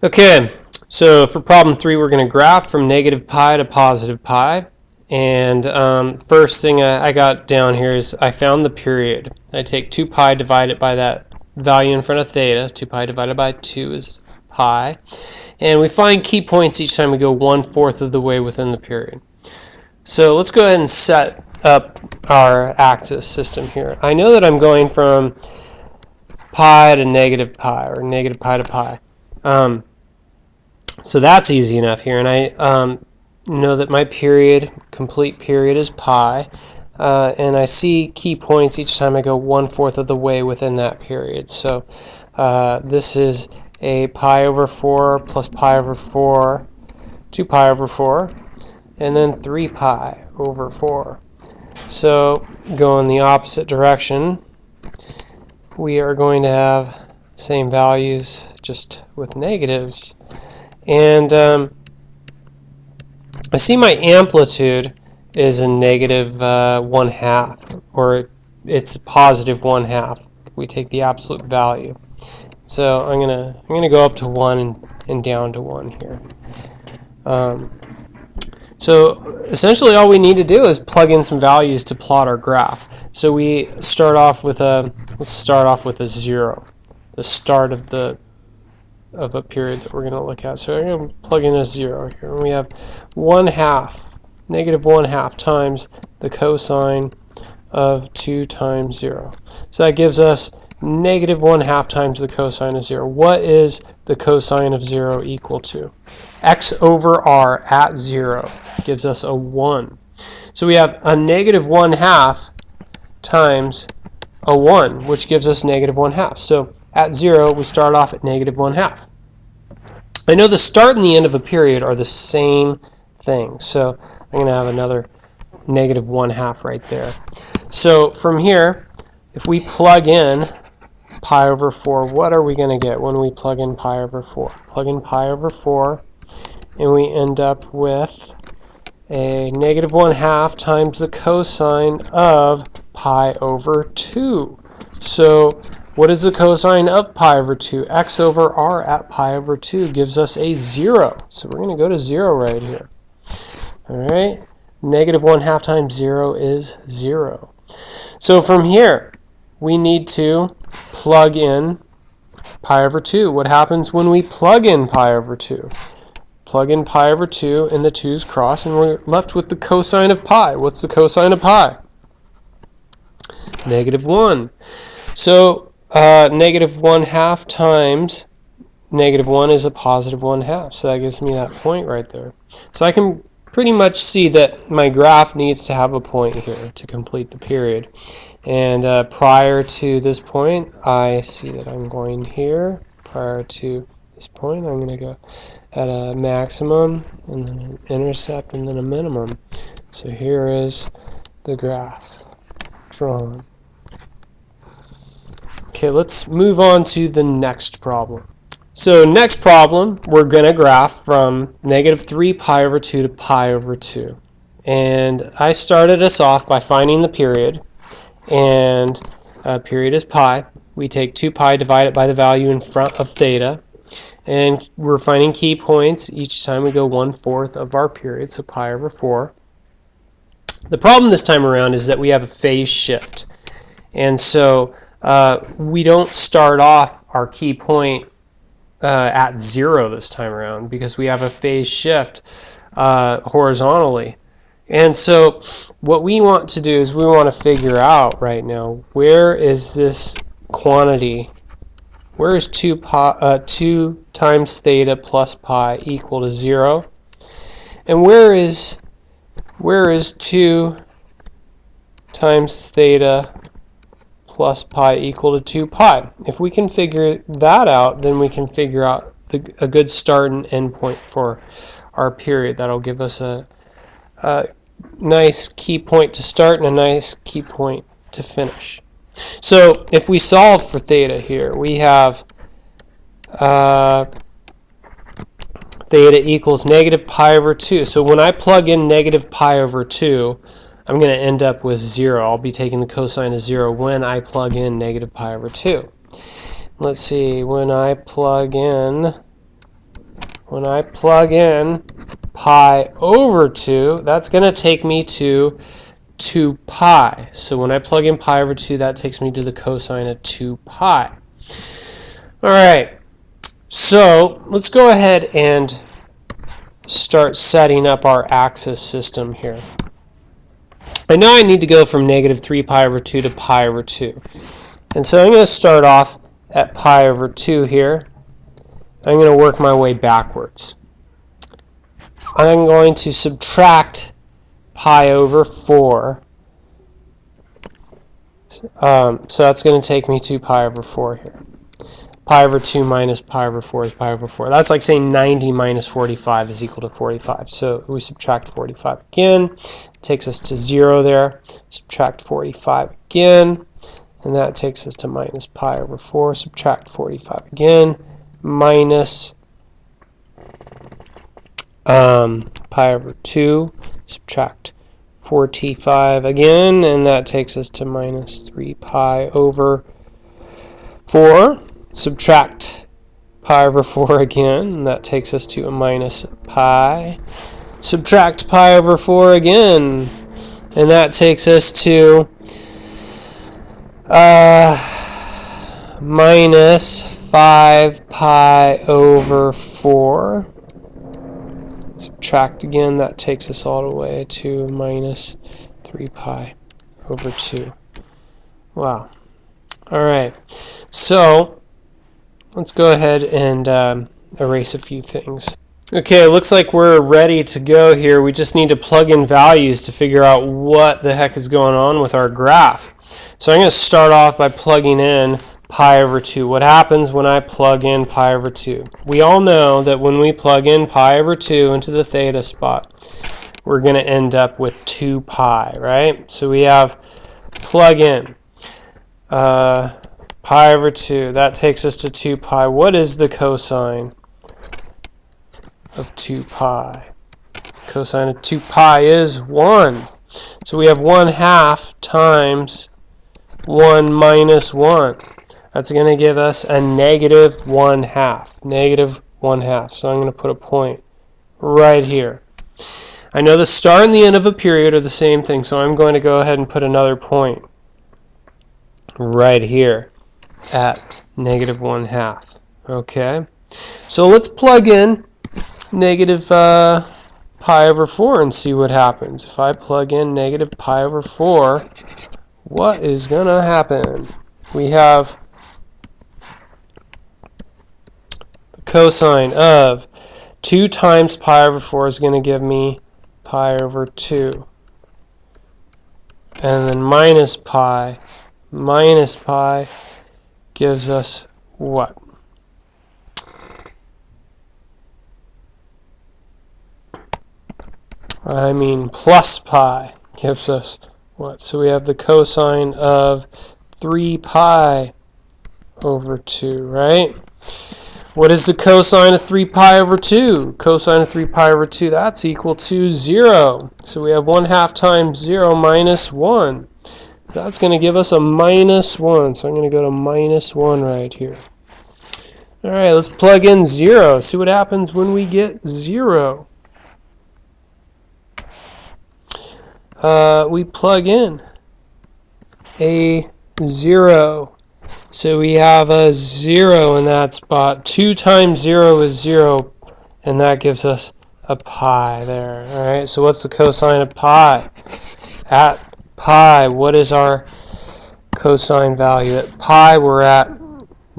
Okay, so for problem 3, we're going to graph from negative pi to positive pi. And first thing I got down here is I found the period. I take 2 pi, divide it by that value in front of theta. 2 pi divided by 2 is pi. And we find key points each time we go 1/4 of the way within the period. So let's go ahead and set up our axis system here. I know that I'm going from pi to negative pi, or negative pi to pi. So that's easy enough here, and I know that my period, complete period, is pi, and I see key points each time I go 1/4 of the way within that period. So this is a pi over 4 plus pi over 4, 2 pi over 4, and then 3 pi over 4. So go in the opposite direction. We are going to have same values, just with negatives. And I see my amplitude is a negative 1/2, or it's a positive 1/2. We take the absolute value. So I'm gonna go up to 1 and down to 1 here. So essentially all we need to do is plug in some values to plot our graph. So we start off with let's start off with a 0, the start of a period that we're going to look at. So I'm going to plug in a 0 here. And we have 1/2, negative 1/2 times the cosine of 2 times 0. So that gives us negative 1/2 times the cosine of 0. What is the cosine of 0 equal to? X over r at 0 gives us a 1. So we have a negative 1/2 times a 1, which gives us negative 1/2. So at 0, we start off at negative 1/2. I know the start and the end of a period are the same thing, so I'm going to have another negative 1/2 right there. So from here, if we plug in pi over 4, what are we going to get when we plug in pi over 4? Plug in pi over 4, and we end up with a negative 1/2 times the cosine of pi over 2. So what is the cosine of pi over 2? X over r at pi over 2 gives us a 0. So we're going to go to 0 right here. All right, negative 1/2 times 0 is 0. So from here, we need to plug in pi over 2. What happens when we plug in pi over 2? Plug in pi over 2, and the 2's cross, and we're left with the cosine of pi. What's the cosine of pi? Negative 1. So negative 1/2 times negative 1 is a positive 1/2. So that gives me that point right there. So I can pretty much see that my graph needs to have a point here to complete the period. And prior to this point, I see that I'm going here. Prior to this point, I'm going to go at a maximum, and then an intercept, and then a minimum. So here is the graph drawn. Okay, let's move on to the next problem. So next problem, we're going to graph from negative 3 pi over 2 to pi over 2. And I started us off by finding the period, and period is pi. We take 2 pi, divide it by the value in front of theta, and we're finding key points each time we go 1/4 of our period, so pi over 4. The problem this time around is that we have a phase shift, and so we don't start off our key point at 0 this time around, because we have a phase shift horizontally. And so what we want to do is we want to figure out right now, where is this quantity? Where is 2 times theta plus pi equal to 0? And where is 2 times theta plus pi equal to 2 pi? If we can figure that out, then we can figure out a good start and end point for our period. That'll give us a nice key point to start and a nice key point to finish. So if we solve for theta here, we have theta equals negative pi over 2. So when I plug in negative pi over 2, I'm going to end up with 0. I'll be taking the cosine of 0 when I plug in negative pi over 2. Let's see, when I plug in when I plug in pi over 2, that's going to take me to 2 pi. So when I plug in pi over 2, that takes me to the cosine of 2 pi. All right, so let's go ahead and start setting up our axis system here. I know I need to go from negative 3 pi over 2 to pi over 2. And so I'm going to start off at pi over 2 here. I'm going to work my way backwards. I'm going to subtract pi over 4. So that's going to take me to pi over 4 here. Pi over 2 minus pi over 4 is pi over 4. That's like saying 90 minus 45 is equal to 45. So we subtract 45 again. It takes us to 0 there. Subtract 45 again. And that takes us to minus pi over 4. Subtract 45 again. Minus pi over 2. Subtract 45 again. And that takes us to minus 3 pi over 4. Subtract pi over 4 again, and that takes us to a minus pi. Subtract pi over 4 again, and that takes us to minus 5 pi over 4. Subtract again, that takes us all the way to minus 3 pi over 2. Wow. All right, so let's go ahead and erase a few things. Okay, it looks like we're ready to go here. We just need to plug in values to figure out what the heck is going on with our graph. So I'm going to start off by plugging in pi over 2. What happens when I plug in pi over 2? We all know that when we plug in pi over 2 into the theta spot, we're going to end up with 2 pi, right? So we have plug in. Pi over 2, that takes us to 2 pi. What is the cosine of 2 pi? Cosine of 2 pi is 1. So we have 1/2 times 1 minus 1. That's going to give us a negative 1/2. Negative 1/2. So I'm going to put a point right here. I know the start and the end of a period are the same thing, so I'm going to go ahead and put another point right here at negative 1/2. Okay, so let's plug in negative pi over 4 and see what happens. If I plug in negative pi over 4, what is going to happen? We have the cosine of 2 times pi over 4 is going to give me pi over 2. And then minus pi gives us what? I mean plus pi gives us what? So we have the cosine of 3 pi over 2, right? What is the cosine of 3 pi over 2? Cosine of 3 pi over 2, that's equal to 0. So we have 1/2 times 0 minus 1. That's going to give us a minus 1. So I'm going to go to minus 1 right here. All right, let's plug in 0. See what happens when we get 0. We plug in a 0. So we have a 0 in that spot. 2 times 0 is 0, and that gives us a pi there. All right, so what's the cosine of pi? At pi, what is our cosine value? At pi, we're at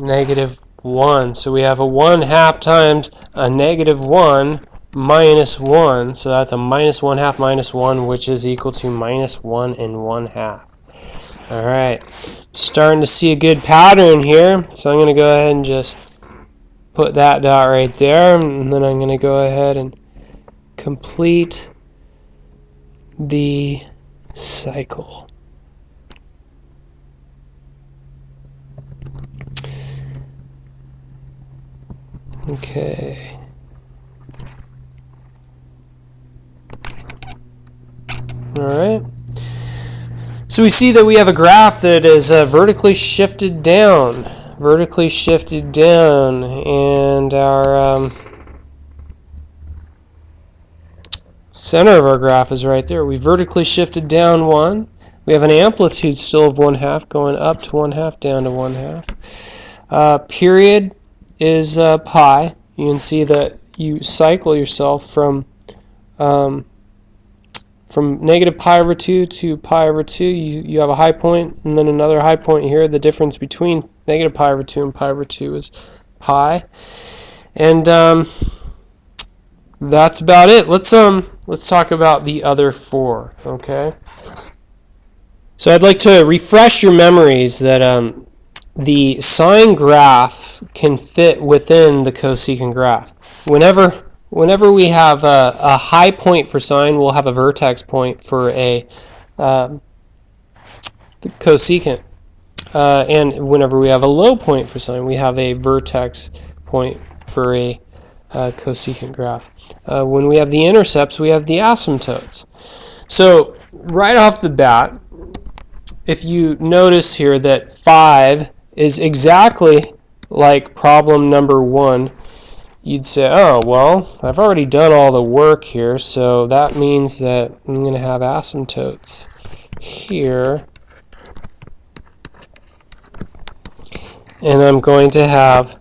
negative 1. So we have a 1/2 times a negative 1 minus 1. So that's a minus 1/2 minus 1, which is equal to minus 1 and 1/2. All right, starting to see a good pattern here. So I'm going to go ahead and just put that dot right there, and then I'm going to go ahead and complete the cycle. Okay. All right. So we see that we have a graph that is vertically shifted down, and our Center of our graph is right there. We vertically shifted down 1. We have an amplitude still of 1/2 going up to 1/2, down to 1/2. Period is pi. You can see that you cycle yourself from negative pi over 2 to pi over 2. You have a high point and then another high point here. The difference between negative pi over 2 and pi over 2 is pi. And that's about it. Let's talk about the other 4, okay? So I'd like to refresh your memories that the sine graph can fit within the cosecant graph. Whenever we have a high point for sine, we'll have a vertex point for the cosecant. And whenever we have a low point for sine, we have a vertex point for a cosecant graph. When we have the intercepts, we have the asymptotes. So right off the bat, if you notice here that 5 is exactly like problem number 1, you'd say, oh, well, I've already done all the work here, so that means that I'm going to have asymptotes here, and I'm going to have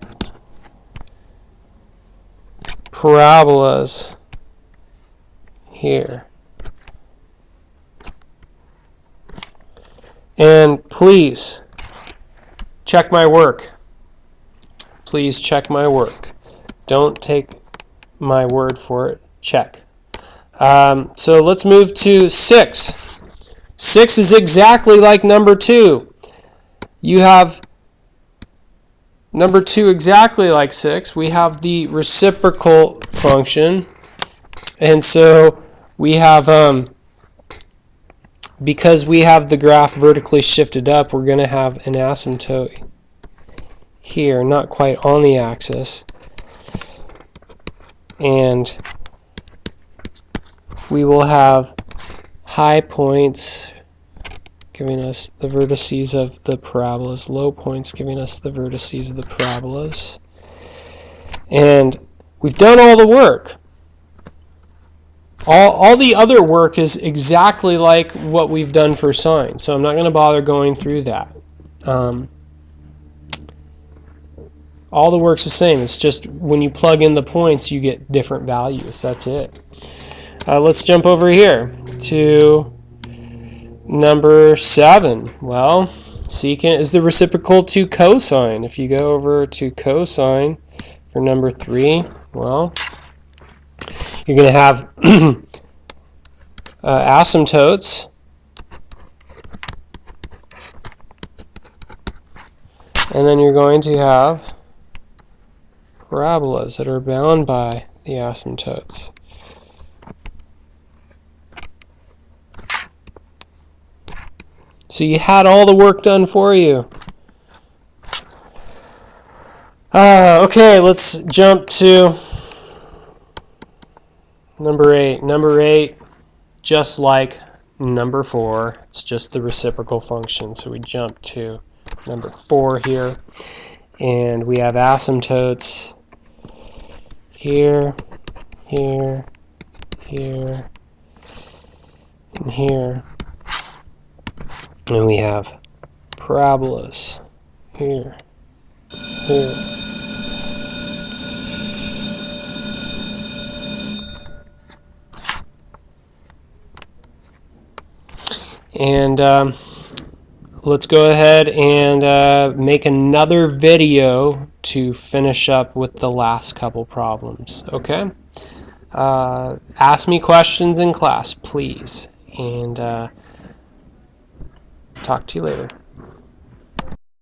parabolas here. And please check my work. Please check my work. Don't take my word for it. Check. So let's move to 6. 6 is exactly like number 2. You have number 2 exactly like 6. We have the reciprocal function. And so we have, because we have the graph vertically shifted up, we're going to have an asymptote here, not quite on the axis. And we will have high points giving us the vertices of the parabolas, low points giving us the vertices of the parabolas. And we've done all the work. All the other work is exactly like what we've done for sine, so I'm not going to bother going through that. All the work's the same. It's just when you plug in the points, you get different values. That's it. Let's jump over here to number 7. Well, secant is the reciprocal to cosine. If you go over to cosine for number 3, well, you're going to have asymptotes. And then you're going to have parabolas that are bound by the asymptotes. So you had all the work done for you. Okay, let's jump to number 8. Number 8, just like number 4, it's just the reciprocal function. So we jump to number 4 here, and we have asymptotes here, here, here, and here. And we have parabolas here, here. And let's go ahead and make another video to finish up with the last couple problems. Okay? Ask me questions in class, please. And talk to you later.